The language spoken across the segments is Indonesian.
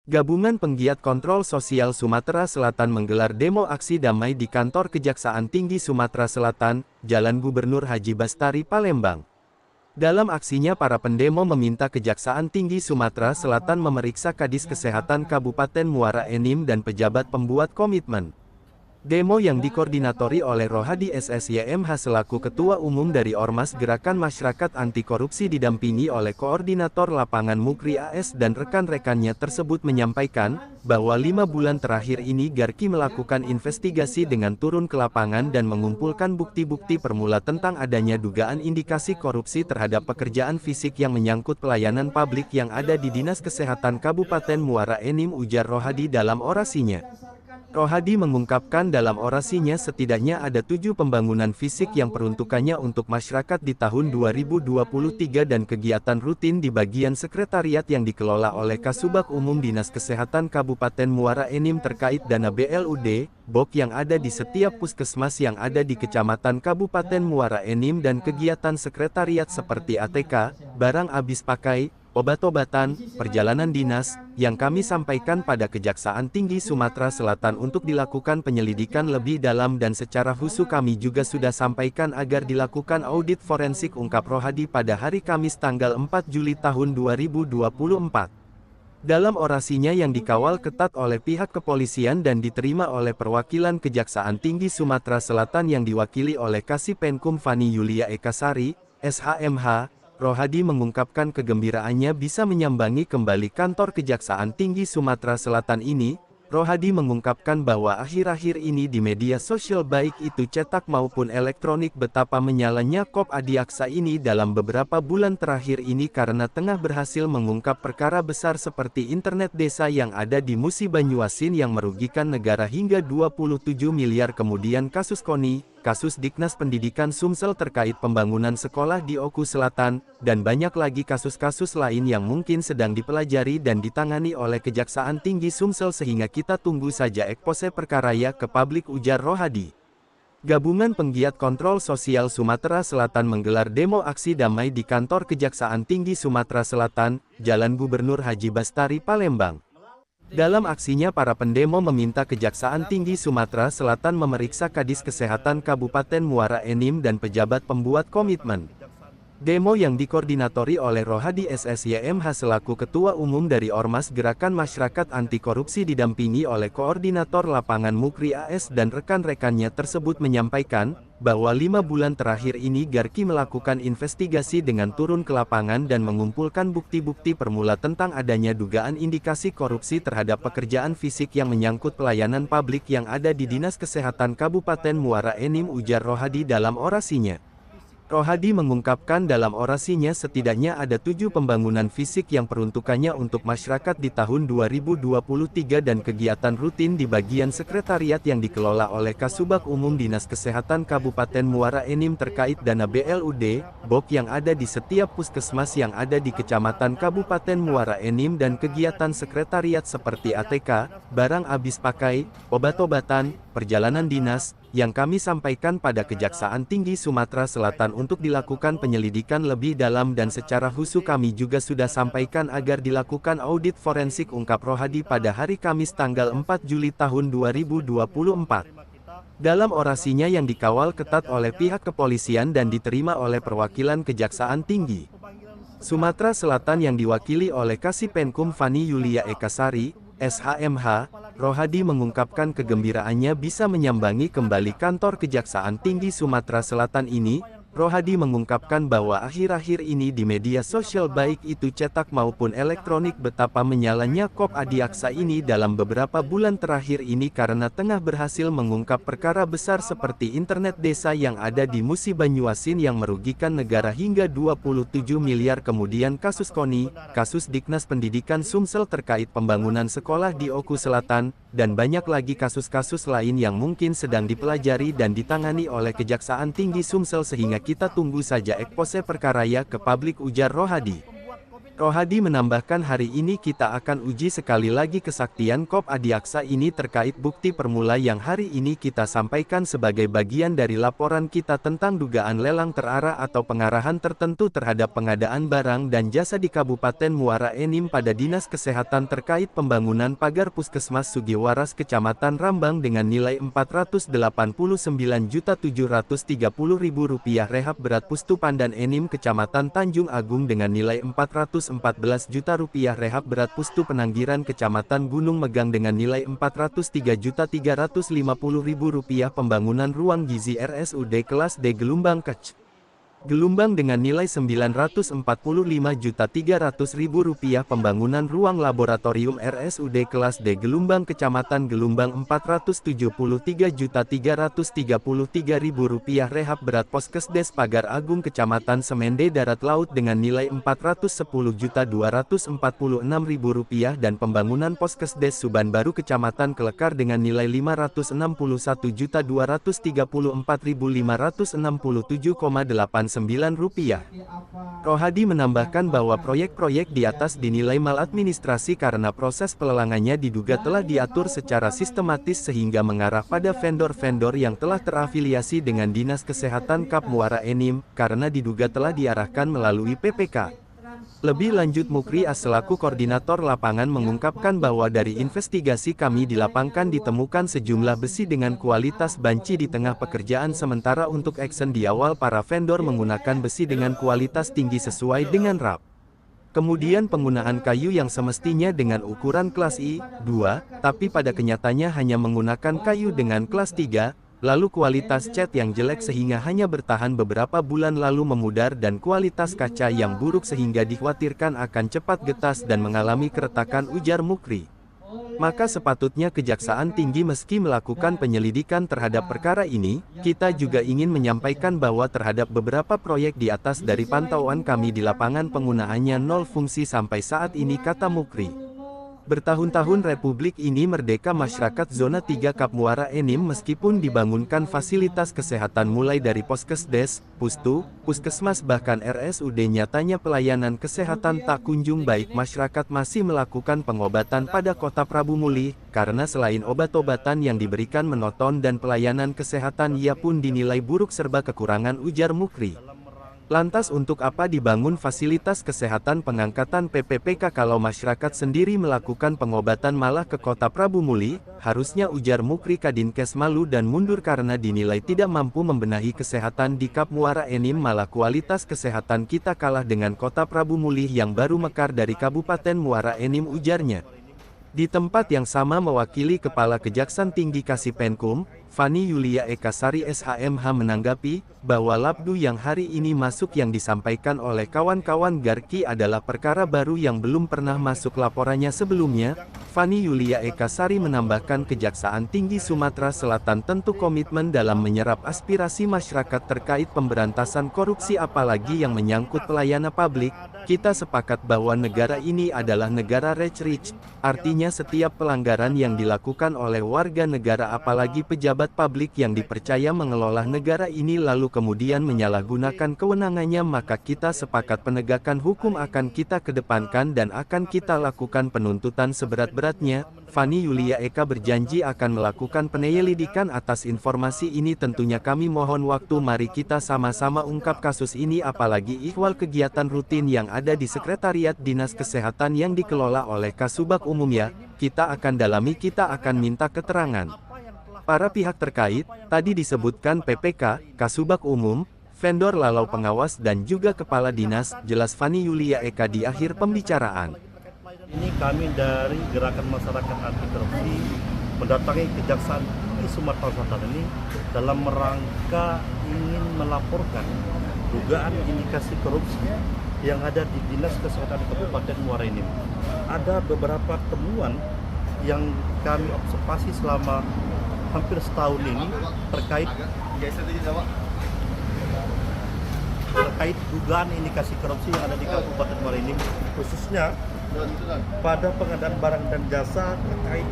Gabungan Penggiat Kontrol Sosial Sumatera Selatan menggelar demo aksi damai di kantor Kejaksaan Tinggi Sumatera Selatan, Jalan Gubernur Haji Bastari, Palembang. Dalam aksinya para pendemo meminta Kejaksaan Tinggi Sumatera Selatan memeriksa Kadis Kesehatan Kabupaten Muara Enim dan pejabat pembuat komitmen. Demo yang dikoordinatori oleh Rohadi SSYMH selaku Ketua Umum dari Ormas Gerakan Masyarakat Anti Korupsi didampingi oleh Koordinator Lapangan Mukri AS dan rekan-rekannya tersebut menyampaikan, bahwa 5 bulan terakhir ini Garki melakukan investigasi dengan turun ke lapangan dan mengumpulkan bukti-bukti permula tentang adanya dugaan indikasi korupsi terhadap pekerjaan fisik yang menyangkut pelayanan publik yang ada di Dinas Kesehatan Kabupaten Muara Enim, ujar Rohadi dalam orasinya. Rohadi mengungkapkan dalam orasinya setidaknya ada 7 pembangunan fisik yang peruntukannya untuk masyarakat di tahun 2023 dan kegiatan rutin di bagian sekretariat yang dikelola oleh Kasubag Umum Dinas Kesehatan Kabupaten Muara Enim terkait dana BLUD, BOK yang ada di setiap puskesmas yang ada di Kecamatan Kabupaten Muara Enim dan kegiatan sekretariat seperti ATK, barang habis pakai, obat-obatan, perjalanan dinas, yang kami sampaikan pada Kejaksaan Tinggi Sumatera Selatan untuk dilakukan penyelidikan lebih dalam dan secara khusus kami juga sudah sampaikan agar dilakukan audit forensik, ungkap Rohadi pada hari Kamis tanggal 4 Juli tahun 2024. Dalam orasinya yang dikawal ketat oleh pihak kepolisian dan diterima oleh perwakilan Kejaksaan Tinggi Sumatera Selatan yang diwakili oleh Kasipenkum Fani Yulia Ekasari, SHMH, Rohadi mengungkapkan kegembiraannya bisa menyambangi kembali kantor Kejaksaan Tinggi Sumatera Selatan ini. Rohadi mengungkapkan bahwa akhir-akhir ini di media sosial baik itu cetak maupun elektronik betapa menyalanya Kop Adiaksa ini dalam beberapa bulan terakhir ini karena tengah berhasil mengungkap perkara besar seperti internet desa yang ada di Musi Banyuasin yang merugikan negara hingga 27 miliar, kemudian kasus KONI, kasus Diknas Pendidikan Sumsel terkait pembangunan sekolah di Oku Selatan, dan banyak lagi kasus-kasus lain yang mungkin sedang dipelajari dan ditangani oleh Kejaksaan Tinggi Sumsel sehingga kita tunggu saja ekspose perkaranya ke publik, ujar Rohadi. Gabungan Penggiat Kontrol Sosial Sumatera Selatan menggelar demo aksi damai di kantor Kejaksaan Tinggi Sumatera Selatan, Jalan Gubernur Haji Bastari, Palembang. Dalam aksinya para pendemo meminta Kejaksaan Tinggi Sumatera Selatan memeriksa Kadis Kesehatan Kabupaten Muara Enim dan pejabat pembuat komitmen. Demo yang dikoordinatori oleh Rohadi SSYMH selaku Ketua Umum dari Ormas Gerakan Masyarakat Anti Korupsi didampingi oleh Koordinator Lapangan Mukri AS dan rekan-rekannya tersebut menyampaikan, bahwa 5 bulan terakhir ini Garki melakukan investigasi dengan turun ke lapangan dan mengumpulkan bukti-bukti permula tentang adanya dugaan indikasi korupsi terhadap pekerjaan fisik yang menyangkut pelayanan publik yang ada di Dinas Kesehatan Kabupaten Muara Enim, ujar Rohadi dalam orasinya. Rohadi mengungkapkan dalam orasinya setidaknya ada 7 pembangunan fisik yang peruntukannya untuk masyarakat di tahun 2023 dan kegiatan rutin di bagian sekretariat yang dikelola oleh Kasubag Umum Dinas Kesehatan Kabupaten Muara Enim terkait dana BLUD, BOK yang ada di setiap puskesmas yang ada di Kecamatan Kabupaten Muara Enim dan kegiatan sekretariat seperti ATK, barang habis pakai, obat-obatan, perjalanan dinas, yang kami sampaikan pada Kejaksaan Tinggi Sumatera Selatan untuk dilakukan penyelidikan lebih dalam dan secara khusus kami juga sudah sampaikan agar dilakukan audit forensik, ungkap Rohadi pada hari Kamis tanggal 4 Juli tahun 2024. Dalam orasinya yang dikawal ketat oleh pihak kepolisian dan diterima oleh perwakilan Kejaksaan Tinggi Sumatera Selatan yang diwakili oleh Kasipenkum Fani Yulia Ekasari, SHMH, Rohadi mengungkapkan kegembiraannya bisa menyambangi kembali kantor Kejaksaan Tinggi Sumatera Selatan ini. Rohadi mengungkapkan bahwa akhir-akhir ini di media sosial baik itu cetak maupun elektronik betapa menyalanya Kop Adiaksa ini dalam beberapa bulan terakhir ini karena tengah berhasil mengungkap perkara besar seperti internet desa yang ada di Musi Banyuasin yang merugikan negara hingga 27 miliar, kemudian kasus KONI, kasus Diknas Pendidikan Sumsel terkait pembangunan sekolah di Oku Selatan, dan banyak lagi kasus-kasus lain yang mungkin sedang dipelajari dan ditangani oleh Kejaksaan Tinggi Sumsel sehingga kita tunggu saja ekspose perkaranya ke publik, ujar Rohadi. Rohadi menambahkan hari ini kita akan uji sekali lagi kesaktian Kop Adiaksa ini terkait bukti permula yang hari ini kita sampaikan sebagai bagian dari laporan kita tentang dugaan lelang terarah atau pengarahan tertentu terhadap pengadaan barang dan jasa di Kabupaten Muara Enim pada Dinas Kesehatan terkait pembangunan pagar Puskesmas Sugiwaras Kecamatan Rambang dengan nilai Rp489.730.000 rehab berat Pustu Pandan Enim Kecamatan Tanjung Agung dengan nilai Rp414 juta rehab berat Pustu Penanggiran Kecamatan Gunung Megang dengan nilai Rp403.350.000 pembangunan ruang gizi RSUD kelas D Gelumbang Kec. Gelumbang dengan nilai Rp945.300.000 pembangunan ruang laboratorium RSUD kelas D Gelumbang Kecamatan Gelumbang Rp473.333.000 rehab berat Poskesdes Pagar Agung Kecamatan Semende Darat Laut dengan nilai Rp410.246.000 dan pembangunan Poskesdes Suban Baru Kecamatan Kelekar dengan nilai Rp561.234.567,89. Rohadi menambahkan bahwa proyek-proyek di atas dinilai maladministrasi karena proses pelelangannya diduga telah diatur secara sistematis sehingga mengarah pada vendor-vendor yang telah terafiliasi dengan Dinas Kesehatan Kap Muara Enim, karena diduga telah diarahkan melalui PPK. Lebih lanjut Mukri As selaku koordinator lapangan mengungkapkan bahwa dari investigasi kami di lapangan ditemukan sejumlah besi dengan kualitas banci di tengah pekerjaan sementara untuk action di awal para vendor menggunakan besi dengan kualitas tinggi sesuai dengan RAP. Kemudian penggunaan kayu yang semestinya dengan ukuran kelas I2, tapi pada kenyataannya hanya menggunakan kayu dengan kelas 3, lalu kualitas cat yang jelek sehingga hanya bertahan beberapa bulan lalu memudar dan kualitas kaca yang buruk sehingga dikhawatirkan akan cepat getas dan mengalami keretakan, ujar Mukri. Maka sepatutnya Kejaksaan Tinggi meski melakukan penyelidikan terhadap perkara ini, kita juga ingin menyampaikan bahwa terhadap beberapa proyek di atas dari pantauan kami di lapangan penggunaannya nol fungsi sampai saat ini, kata Mukri. Bertahun-tahun Republik ini merdeka masyarakat zona 3 Kap Muara Enim meskipun dibangunkan fasilitas kesehatan mulai dari Poskesdes, Pustu, Puskesmas bahkan RSUD nyatanya pelayanan kesehatan tak kunjung baik masyarakat masih melakukan pengobatan pada Kota Prabu Muli, karena selain obat-obatan yang diberikan monoton dan pelayanan kesehatan ia pun dinilai buruk serba kekurangan, ujar Mukri. Lantas untuk apa dibangun fasilitas kesehatan pengangkatan PPPK kalau masyarakat sendiri melakukan pengobatan malah ke Kota Prabu Muli? Harusnya, ujar Mukri. Kadinkes malu dan mundur karena dinilai tidak mampu membenahi kesehatan di Kap Muara Enim, malah kualitas kesehatan kita kalah dengan Kota Prabu Muli yang baru mekar dari Kabupaten Muara Enim, ujarnya. Di tempat yang sama mewakili Kepala Kejaksaan Tinggi Kasipenkum, Fani Yulia Eka Sari SHMH menanggapi, bahwa labdu yang hari ini masuk yang disampaikan oleh kawan-kawan Garki adalah perkara baru yang belum pernah masuk laporannya sebelumnya. Fani Yulia Eka Sari menambahkan Kejaksaan Tinggi Sumatera Selatan tentu komitmen dalam menyerap aspirasi masyarakat terkait pemberantasan korupsi apalagi yang menyangkut pelayanan publik. Kita sepakat bahwa negara ini adalah negara rich, artinya setiap pelanggaran yang dilakukan oleh warga negara apalagi pejabat publik yang dipercaya mengelola negara ini lalu kemudian menyalahgunakan kewenangannya, maka kita sepakat penegakan hukum akan kita kedepankan dan akan kita lakukan penuntutan seberat-beratnya. Fani Yulia Eka berjanji akan melakukan penyelidikan atas informasi ini. Tentunya kami mohon waktu, mari kita sama-sama ungkap kasus ini apalagi ihwal kegiatan rutin yang ada di Sekretariat Dinas Kesehatan yang dikelola oleh Kasubag Umumnya, kita akan dalami, kita akan minta keterangan para pihak terkait. Tadi disebutkan PPK, Kasubag Umum, vendor lalau pengawas dan juga Kepala Dinas, jelas Fani Yulia Eka di akhir pembicaraan. Ini kami dari Gerakan Masyarakat Anti Korupsi mendatangi Kejaksaan di Sumatera Selatan ini dalam rangka ingin melaporkan dugaan indikasi korupsi yang ada di Dinas Kesehatan Kabupaten Muara Enim. Ada beberapa temuan yang kami observasi selama hampir setahun ini terkait dugaan indikasi korupsi yang ada di Kabupaten Muara Enim, khususnya pada pengadaan barang dan jasa terkait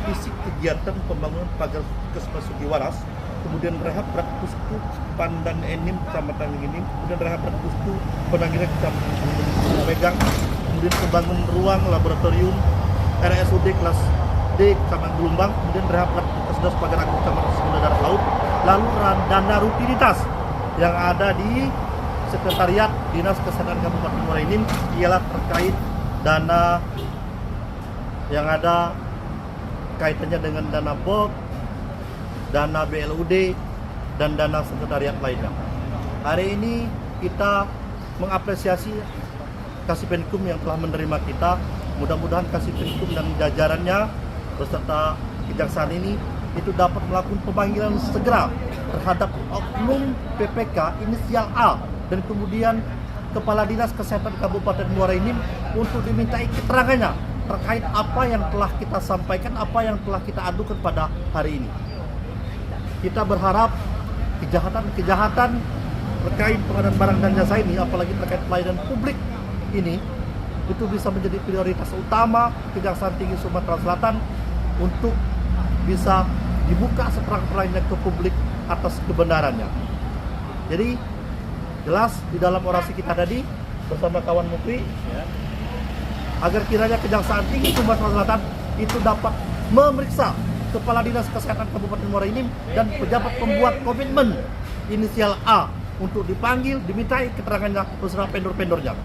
fisik kegiatan pembangunan pagar Puskesmas Sugiwaras, kemudian rehab berat Pustu Pandan Enim Kecamatan Enim, kemudian rehab berat Pustu Penanggiran Kecamatan Megang, kemudian membangun ruang laboratorium RSUD kelas D Kecamatan Gelombang, kemudian rehab Puskesmas Pagar Agung Kecamatan Semula Darat Laut, lalu dana rutinitas yang ada di Sekretariat Dinas Kesehatan Kabupaten Muara Enim ialah terkait dana yang ada kaitannya dengan dana BOT, dana BLUD, dan dana sekretariat lainnya. Hari ini kita mengapresiasi Kasipenkum yang telah menerima kita. Mudah-mudahan Kasipenkum dan jajarannya beserta kejaksaan ini itu dapat melakukan pemanggilan segera terhadap oknum PPK inisial A dan kemudian Kepala Dinas Kesehatan Kabupaten Muara Enim untuk dimintai keterangannya terkait apa yang telah kita sampaikan, apa yang telah kita adukan pada hari ini. Kita berharap kejahatan-kejahatan terkait pengadaan barang dan jasa ini, apalagi terkait pelayanan publik ini, itu bisa menjadi prioritas utama Kejaksaan Tinggi Sumatera Selatan untuk bisa dibuka seterang-terangnya ke publik atas kebenarannya. Jadi jelas di dalam orasi kita tadi bersama kawan Mukri ya, agar kiranya Kejaksaan Tinggi Sumatera Selatan itu dapat memeriksa Kepala Dinas Kesehatan Kabupaten Muara Enim dan pejabat pembuat komitmen inisial A untuk dipanggil, dimintai keterangannya beserta vendor-vendornya.